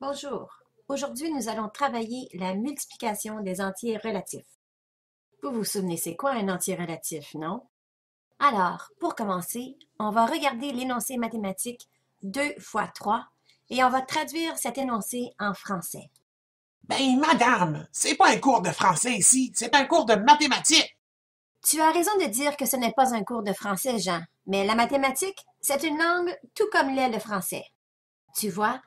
Bonjour. Aujourd'hui, nous allons travailler la multiplication des entiers relatifs. Vous vous souvenez c'est quoi un entier relatif, non? Alors, pour commencer, on va regarder l'énoncé mathématique 2 fois 3 et on va traduire cet énoncé en français. Ben, madame, c'est pas un cours de français ici, c'est un cours de mathématiques. Tu as raison de dire que ce n'est pas un cours de français, Jean, mais la mathématique, c'est une langue tout comme l'est le français. Tu vois,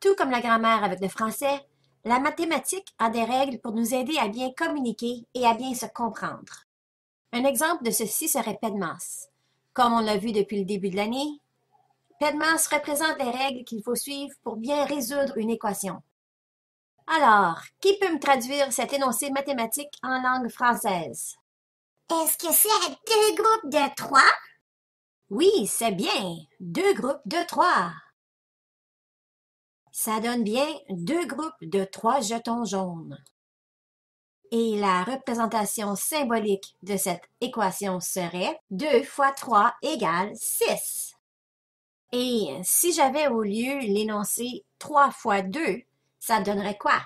tout comme la grammaire avec le français, la mathématique a des règles pour nous aider à bien communiquer et à bien se comprendre. Un exemple de ceci serait PEDMAS. Comme on l'a vu depuis le début de l'année, PEDMAS représente les règles qu'il faut suivre pour bien résoudre une équation. Alors, qui peut me traduire cet énoncé mathématique en langue française? Est-ce que c'est deux groupes de trois? Oui, c'est bien. Deux groupes de trois. Ça donne bien deux groupes de 3 jetons jaunes. Et la représentation symbolique de cette équation serait 2 fois 3 égale 6. Et si j'avais au lieu l'énoncé 3 fois 2, ça donnerait quoi?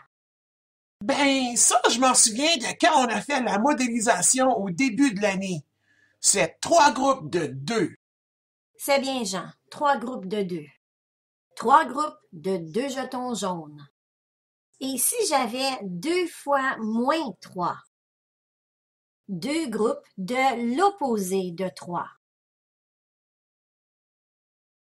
Ben, ça, je m'en souviens de quand on a fait la modélisation au début de l'année. C'est trois groupes de deux. C'est bien, Jean, 3 groupes de 2. 3 groupes de 2 jetons jaunes. Et si j'avais 2 fois moins 3? 2 groupes de l'opposé de 3.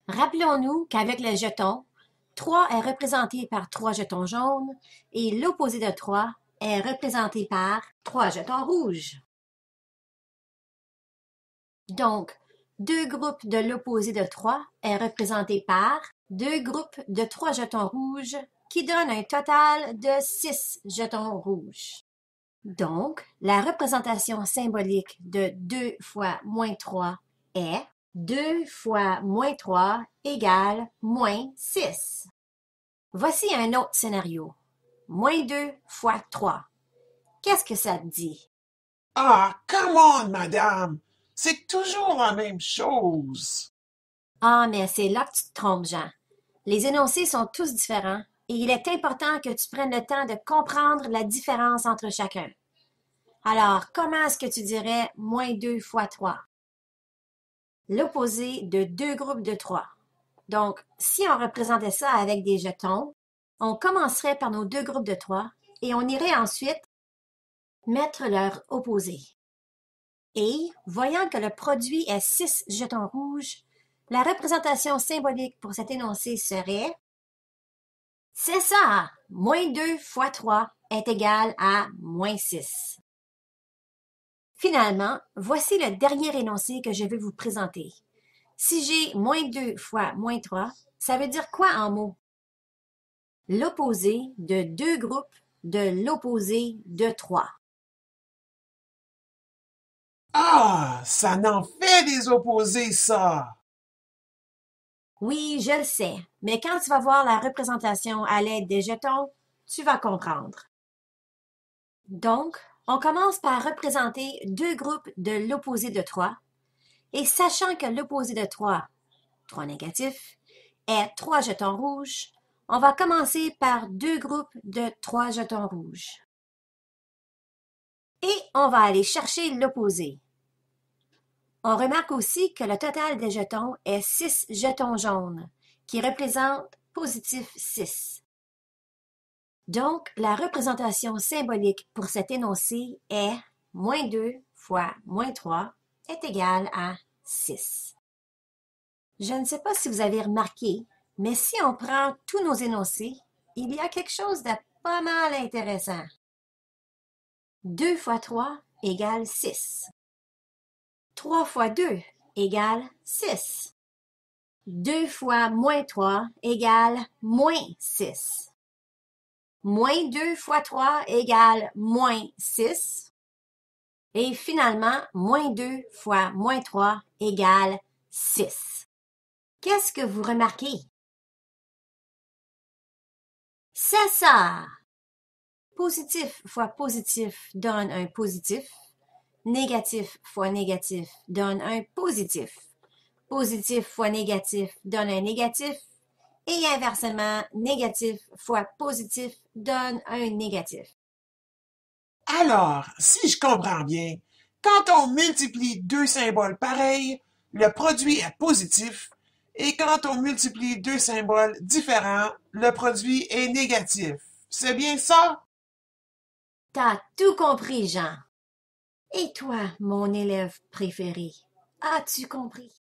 Rappelons-nous qu'avec le jeton, 3 est représenté par 3 jetons jaunes et l'opposé de 3 est représenté par 3 jetons rouges. Donc, 2 groupes de l'opposé de 3 est représenté par 2 groupes de 3 jetons rouges qui donnent un total de 6 jetons rouges. Donc, la représentation symbolique de 2 fois moins 3 est 2 fois moins 3 égale moins 6. Voici un autre scénario. Moins 2 fois 3. Qu'est-ce que ça te dit? Ah, come on, madame, c'est toujours la même chose. Ah, mais c'est là que tu te trompes, Jean. Les énoncés sont tous différents et il est important que tu prennes le temps de comprendre la différence entre chacun. Alors, comment est-ce que tu dirais moins 2 fois 3? L'opposé de deux groupes de 3. Donc, si on représentait ça avec des jetons, on commencerait par nos deux groupes de 3 et on irait ensuite mettre leur opposé. Et, voyant que le produit est 6 jetons rouges, la représentation symbolique pour cet énoncé serait c'est ça, moins 2 fois 3 est égal à moins 6. Finalement, voici le dernier énoncé que je vais vous présenter. Si j'ai moins 2 fois moins 3, ça veut dire quoi en mots? L'opposé de deux groupes de l'opposé de 3. Ah, ça n'en fait des opposés, ça. Oui, je le sais, mais quand tu vas voir la représentation à l'aide des jetons, tu vas comprendre. Donc, on commence par représenter deux groupes de l'opposé de 3, et sachant que l'opposé de 3 négatifs, est 3 jetons rouges, on va commencer par deux groupes de 3 jetons rouges. Et on va aller chercher l'opposé. On remarque aussi que le total des jetons est 6 jetons jaunes, qui représentent positif 6. Donc, la représentation symbolique pour cet énoncé est moins 2 fois moins 3 est égal à 6. Je ne sais pas si vous avez remarqué, mais si on prend tous nos énoncés, il y a quelque chose de pas mal intéressant. 2 fois 3 égale 6. 3 fois 2 égale 6. 2 fois moins 3 égale moins 6. Moins 2 fois 3 égale moins 6. Et finalement, moins 2 fois moins 3 égale 6. Qu'est-ce que vous remarquez? C'est ça! Positif fois positif donne un positif. Négatif fois négatif donne un positif. Positif fois négatif donne un négatif. Et inversement, négatif fois positif donne un négatif. Alors, si je comprends bien, quand on multiplie deux symboles pareils, le produit est positif, et quand on multiplie deux symboles différents, le produit est négatif. C'est bien ça? T'as tout compris, Jean. Et toi, mon élève préféré, as-tu compris?